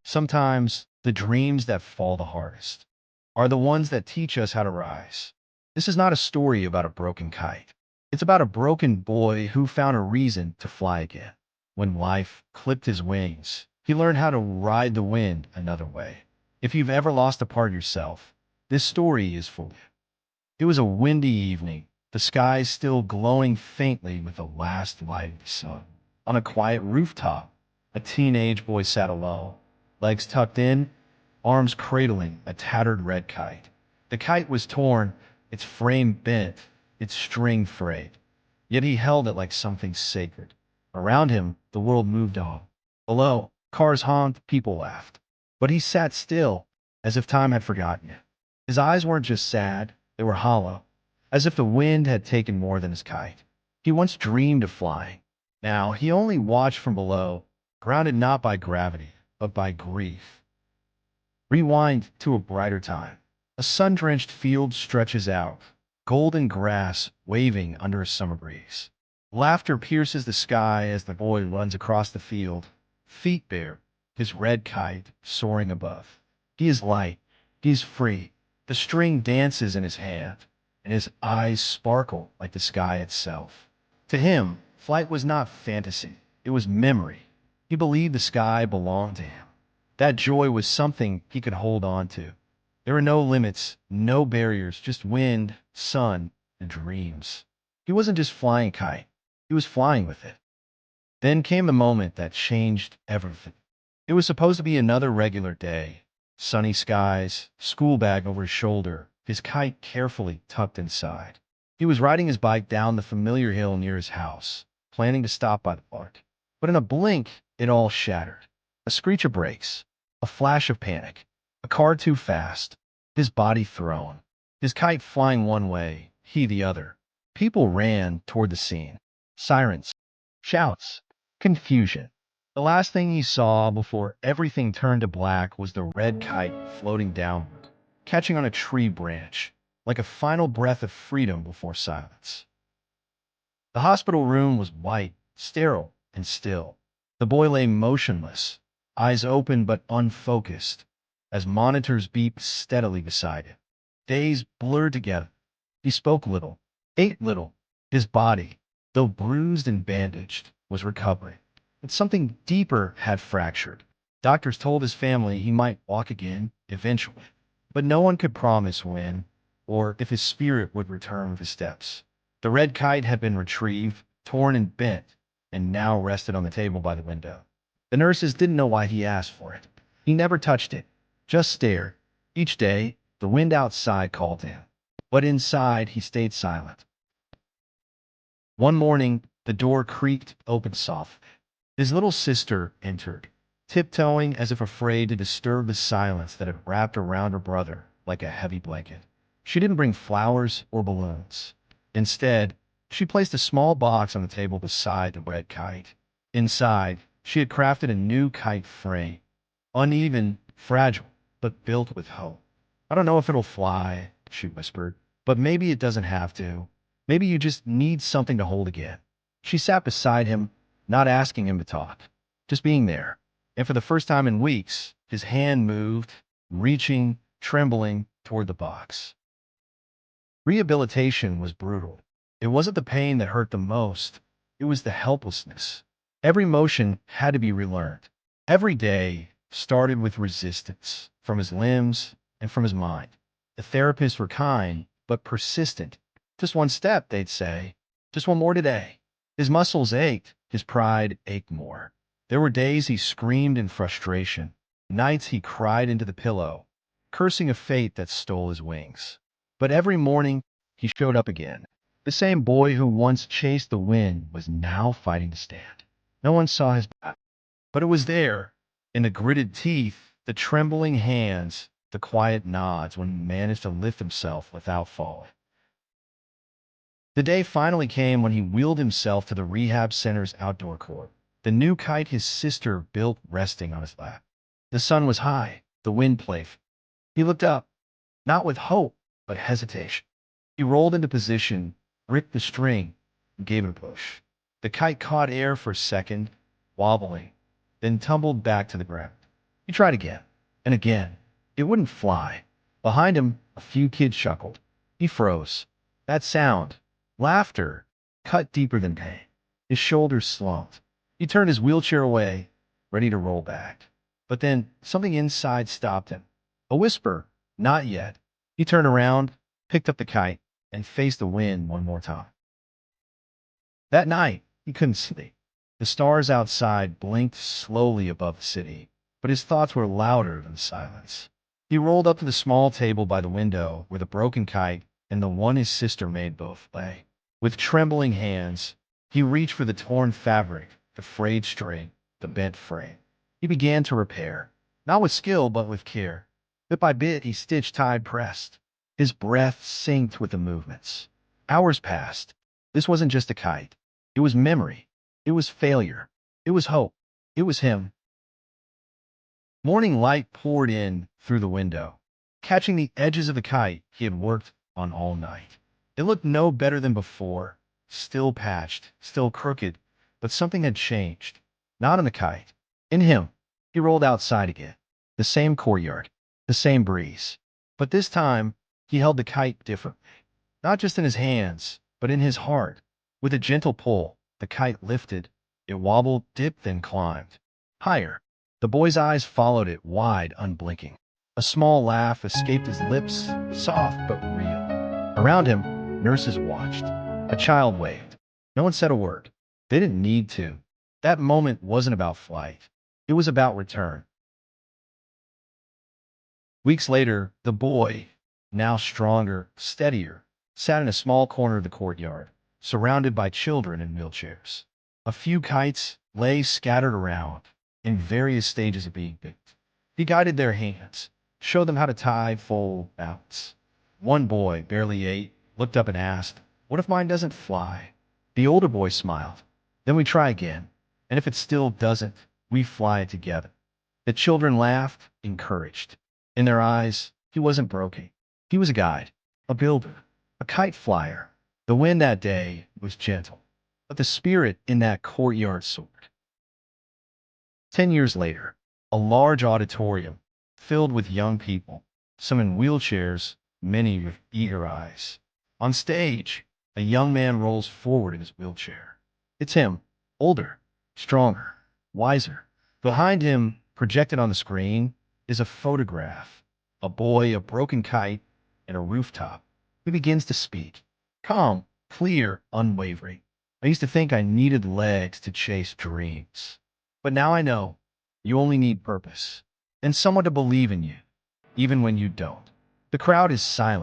Sometimes the dreams that fall the hardest are the ones that teach us how to rise. This is not a story about a broken kite. It's about a broken boy who found a reason to fly again. When life clipped his wings, he learned how to ride the wind another way. If you've ever lost a part of yourself, this story is for you. It was a windy evening, the sky still glowing faintly with the last light of the sun. On a quiet rooftop, a teenage boy sat alone, legs tucked in, arms cradling a tattered red kite. The kite was torn, its frame bent, its string frayed. Yet he held it like something sacred. Around him, the world moved on. Below, cars honked, people laughed. But he sat still, as if time had forgotten it. His eyes weren't just sad, they were hollow, as if the wind had taken more than his kite. He once dreamed of flying. Now he only watched from below, grounded not by gravity, but by grief. Rewind to a brighter time. A sun-drenched field stretches out, golden grass waving under a summer breeze. Laughter pierces the sky as the boy runs across the field, feet bare, his red kite soaring above. He is light, he is free. The string dances in his hand, and his eyes sparkle like the sky itself. To him, flight was not fantasy, it was memory. He believed the sky belonged to him. That joy was something he could hold on to. There were no limits, no barriers, just wind, sun, and dreams. He wasn't just flying a kite, he was flying with it. Then came the moment that changed everything. It was supposed to be another regular day. Sunny skies, school bag over his shoulder, his kite carefully tucked inside. He was riding his bike down the familiar hill near his house, planning to stop by the park. But in a blink, it all shattered. A screech of brakes, a flash of panic, a car too fast, his body thrown, his kite flying one way, he the other. People ran toward the scene. Sirens, shouts, confusion. The last thing he saw before everything turned to black was the red kite floating downward, catching on a tree branch, like a final breath of freedom before silence. The hospital room was white, sterile, and still. The boy lay motionless, eyes open but unfocused, as monitors beeped steadily beside him. Days blurred together. He spoke little, ate little. His body, though bruised and bandaged, was recovering. But something deeper had fractured. Doctors told his family he might walk again, eventually. But no one could promise when, or if his spirit would return with his steps. The red kite had been retrieved, torn and bent, and now rested on the table by the window. The nurses didn't know why he asked for it. He never touched it, just stared. Each day, the wind outside called to him. But inside, he stayed silent. One morning, the door creaked open softly. His little sister entered, tiptoeing as if afraid to disturb the silence that had wrapped around her brother like a heavy blanket. She didn't bring flowers or balloons. Instead, she placed a small box on the table beside the red kite. Inside, she had crafted a new kite frame, uneven, fragile, but built with hope. I don't know if it'll fly, she whispered, but maybe it doesn't have to. Maybe you just need something to hold again. She sat beside him, not asking him to talk, just being there. And for the first time in weeks, his hand moved, reaching, trembling toward the box. Rehabilitation was brutal. It wasn't the pain that hurt the most, it was the helplessness. Every motion had to be relearned. Every day started with resistance from his limbs and from his mind. The therapists were kind, but persistent. Just one step, they'd say. Just one more today. His muscles ached, his pride ached more. There were days he screamed in frustration, nights he cried into the pillow, cursing a fate that stole his wings. But every morning he showed up again. The same boy who once chased the wind was now fighting to stand. No one saw his back, but it was there, in the gritted teeth, the trembling hands, the quiet nods when he managed to lift himself without falling. The day finally came when he wheeled himself to the rehab center's outdoor court, the new kite his sister built resting on his lap. The sun was high, the wind playful. He looked up, not with hope, but hesitation. He rolled into position, gripped the string, and gave it a push. The kite caught air for a second, wobbling, then tumbled back to the ground. He tried again and again. It wouldn't fly. Behind him, a few kids chuckled. He froze. That sound, laughter, cut deeper than pain. His shoulders slumped. He turned his wheelchair away, ready to roll back. But then something inside stopped him. A whisper, not yet. He turned around, picked up the kite, and faced the wind one more time. That night, he couldn't sleep. The stars outside blinked slowly above the city, but his thoughts were louder than the silence. He rolled up to the small table by the window where the broken kite and the one his sister made both lay. With trembling hands, he reached for the torn fabric, the frayed string, the bent frame. He began to repair, not with skill but with care. Bit by bit, he stitched, tied, pressed. His breath synced with the movements. Hours passed. This wasn't just a kite. It was memory. It was failure. It was hope. It was him. Morning light poured in through the window, catching the edges of the kite he had worked on all night. It looked no better than before, still patched, still crooked, but something had changed. Not in the kite. In him. He rolled outside again. The same courtyard, the same breeze. But this time, he held the kite differently. Not just in his hands, but in his heart. With a gentle pull, the kite lifted. It wobbled, dipped, then climbed. Higher. The boy's eyes followed it, wide, unblinking. A small laugh escaped his lips, soft but real. Around him, nurses watched. A child waved. No one said a word. They didn't need to. That moment wasn't about flight. It was about return. Weeks later, the boy, now stronger, steadier, sat in a small corner of the courtyard, surrounded by children in wheelchairs. A few kites lay scattered around, in various stages of being picked. He guided their hands, showed them how to tie, fold, balance. One boy, barely 8, looked up and asked, "What if mine doesn't fly?" The older boy smiled. "Then we try again, and if it still doesn't, we fly it together." The children laughed, encouraged. In their eyes, he wasn't broken. He was a guide, a builder, a kite flyer. The wind that day was gentle, but the spirit in that courtyard soared. 10 years later, a large auditorium filled with young people, some in wheelchairs, many with eager eyes. On stage, a young man rolls forward in his wheelchair. It's him, older, stronger, wiser. Behind him, projected on the screen, is a photograph. A boy, a broken kite, and a rooftop. He begins to speak. Calm, clear, unwavering. I used to think I needed legs to chase dreams. But now I know you only need purpose and someone to believe in you, even when you don't. The crowd is silent.